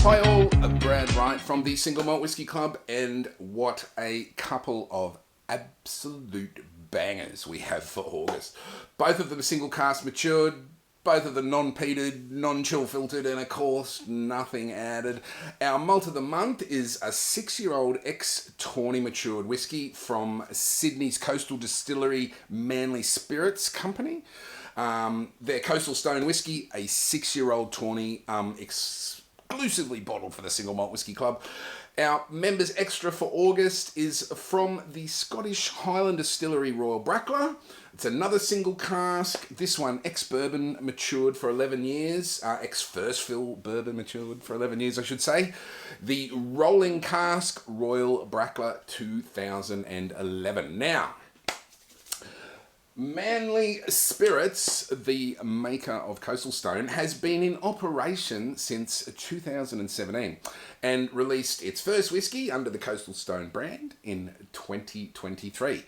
Hi all, Brad Wright from the Single Malt Whisky Club, and what a couple of absolute bangers we have for August. Both of them single cask matured, both of them non-peated, non-chill filtered, and of course nothing added. Our malt of the month is a 6-year-old ex-Tawny matured whiskey from Sydney's coastal distillery Manly Spirits Company. Their Coastal Stone whiskey, a 6-year-old Tawny, exclusively bottled for the Single Malt Whisky Club. Our members extra for August is from the Scottish Highland distillery Royal Brackla. It's another single cask. This one ex-bourbon matured for 11 years. Ex-first fill bourbon matured for 11 years, I should say. The rolling cask Royal Brackla 2011. Now, Manly Spirits, the maker of Coastal Stone, has been in operation since 2017 and released its first whiskey under the Coastal Stone brand in 2023.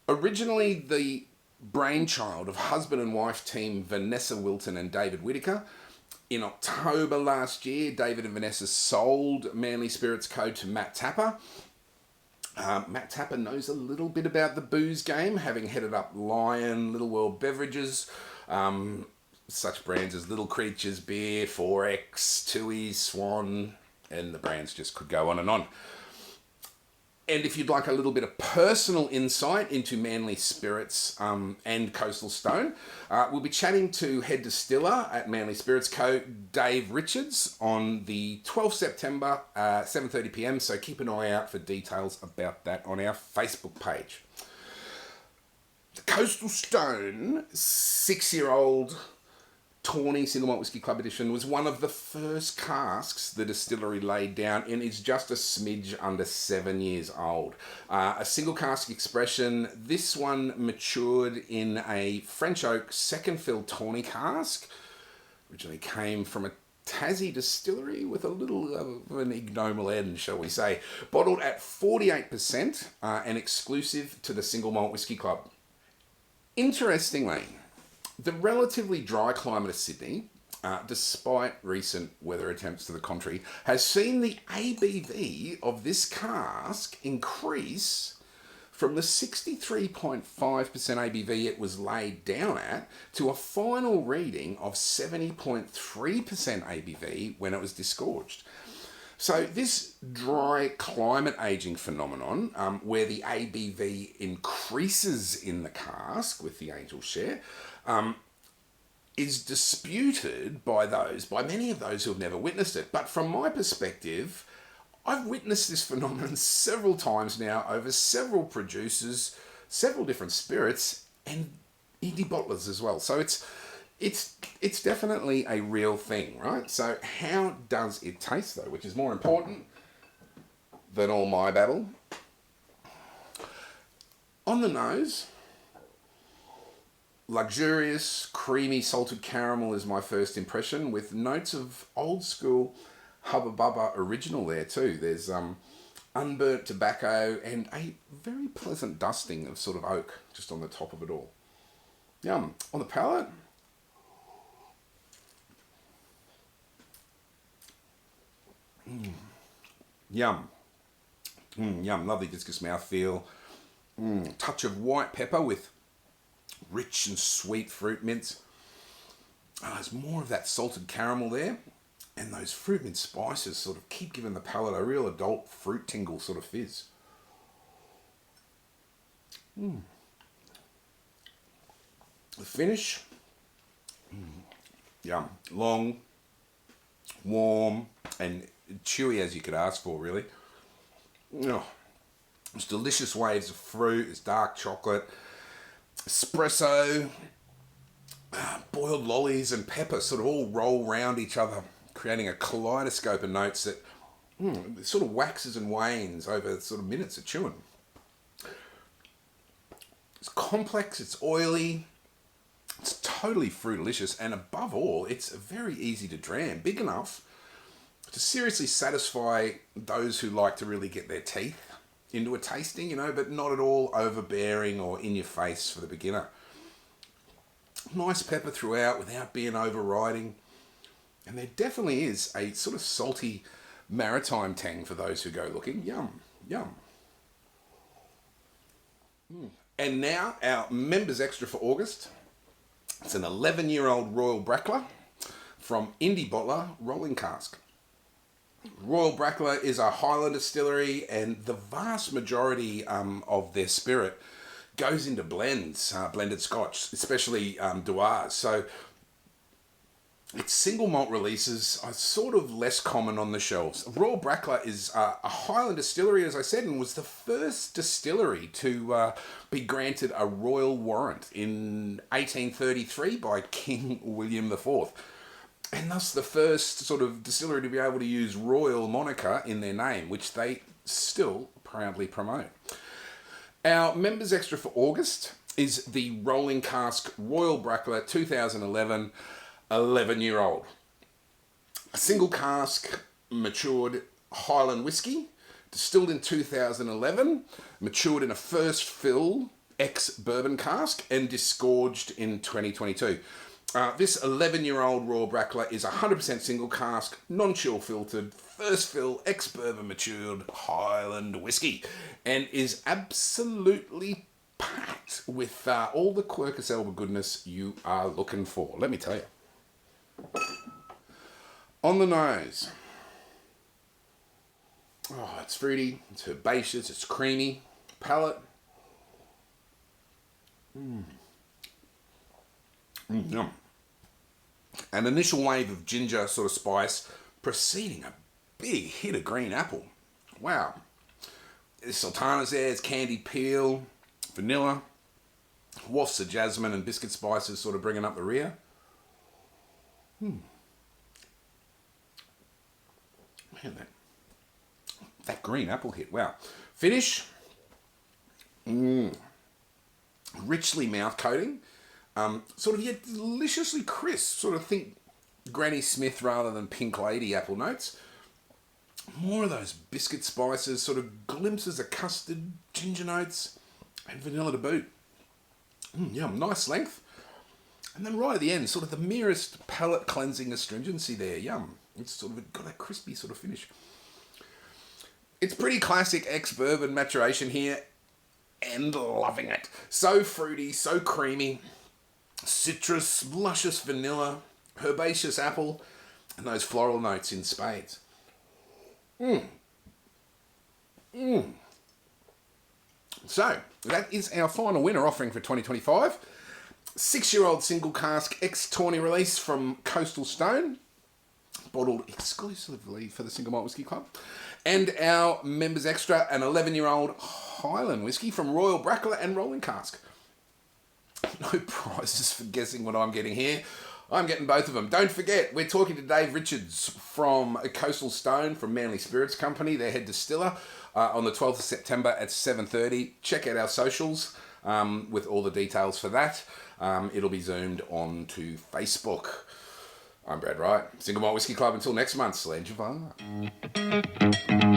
Originally the brainchild of husband and wife team Vanessa Wilton and David Whitaker. In October last year, David and Vanessa sold Manly Spirits Co. to Matt Tapper. Matt Tapper knows a little bit about the booze game, having headed up Lion, Little World Beverages, such brands as Little Creatures Beer, 4X, 𝗬𝗎, Swan, and the brands just could go on and on. And if you'd like a little bit of personal insight into Manly Spirits and Coastal Stone, we'll be chatting to head distiller at Manly Spirits Co., Dave Richards, on the 12th September, 7:30 p.m, so keep an eye out for details about that on our Facebook page. The Coastal Stone 6-year-old Tawny Single Malt Whisky Club Edition was one of the first casks the distillery laid down, and is just a smidge under 7 years old. A single cask expression. This one matured in a French oak second fill Tawny cask. Originally came from a Tassie distillery with a little of an ignoble end, shall we say. Bottled at 48% and exclusive to the Single Malt Whisky Club. Interestingly, the relatively dry climate of Sydney, despite recent weather attempts to the contrary, has seen the ABV of this cask increase from the 63.5% ABV it was laid down at to a final reading of 70.3% ABV when it was disgorged. So this dry climate aging phenomenon, where the ABV increases in the cask with the angel share, is disputed by many of those who have never witnessed it. But from my perspective, I've witnessed this phenomenon several times now over several producers, several different spirits, and indie bottlers as well. So it's definitely a real thing, right? So how does it taste though, which is more important than all my babble? On the nose, luxurious, creamy salted caramel is my first impression, with notes of old school Hubba Bubba original there too. There's unburnt tobacco and a very pleasant dusting of sort of oak just on the top of it all. Yum. On the palate, yum. Yum. Lovely viscous mouthfeel. Touch of white pepper with rich and sweet fruit mints. There's more of that salted caramel there, and those fruit mint spices sort of keep giving the palate a real adult fruit tingle sort of fizz. The finish, yum. Long, warm, and chewy as you could ask for, really. It's delicious waves of fruit, it's dark chocolate, espresso, boiled lollies and pepper sort of all roll round each other, creating a kaleidoscope of notes that sort of waxes and wanes over sort of minutes of chewing. It's complex, it's oily, it's totally fruitalicious, and above all, it's very easy to dram, big enough to seriously satisfy those who like to really get their teeth into a tasting, you know, but not at all overbearing or in your face for the beginner. Nice pepper throughout without being overriding. And there definitely is a sort of salty maritime tang for those who go looking. Yum, yum. And now our Members Extra for August. It's an 11-year-old Royal Brackla from indie bottler Rolling Cask. Royal Brackla is a Highland distillery, and the vast majority of their spirit goes into blends, blended Scotch, especially 𝗬𝗪. So its single malt releases are sort of less common on the shelves. Royal Brackla is a Highland distillery, as I said, and was the first distillery to be granted a royal warrant in 1833 by King William IV. And thus the first sort of distillery to be able to use royal moniker in their name, which they still proudly promote. Our Members Extra for August is the Rolling Cask Royal Brackla 2011 11-year-old. A single cask matured Highland whiskey, distilled in 2011, matured in a first fill ex-bourbon cask, and disgorged in 2022. This 11-year-old Royal Brackla is 100% single cask, non-chill filtered, first fill ex-bourbon matured Highland whiskey, and is absolutely packed with all the 𝗧𝘊𝘆 goodness you are looking for. Let me tell you. On the nose. Oh, it's fruity, it's herbaceous, it's creamy. Palate. Yum. An initial wave of ginger sort of spice preceding a big hit of green apple. Wow. There's sultanas there, there's candied peel, vanilla, wafts of jasmine and biscuit spices sort of bringing up the rear. Man, that green apple hit, wow. Finish. Richly mouth coating. Sort of yet deliciously crisp. Sort of think Granny Smith rather than Pink Lady apple notes. More of those biscuit spices, sort of glimpses of custard, ginger notes, and vanilla to boot. Yum, nice length. And then right at the end, sort of the merest palate cleansing astringency there. Yum. It's sort of got that crispy sort of finish. It's pretty classic ex-bourbon maturation here, and loving it. So fruity, so creamy. Citrus, luscious vanilla, herbaceous apple, and those floral notes in spades. So, that is our final winner offering for 2025. 6-year-old single cask ex-Tawny release from Coastal Stone, bottled exclusively for the Single Malt Whisky Club. And our Members Extra, an 11-year-old Highland whiskey from Royal Brackla and Rolling Cask. No prizes for guessing what I'm getting here. I'm getting both of them. Don't forget, we're talking to Dave Richards from Coastal Stone, from Manly Spirits Company, their head distiller, on the 12th of September at 7:30. Check out our socials with all the details for that. It'll be zoomed onto Facebook. I'm Brad Wright, Single Malt Whisky Club. Until next month, 𝗧𝘄𝘆𝘆.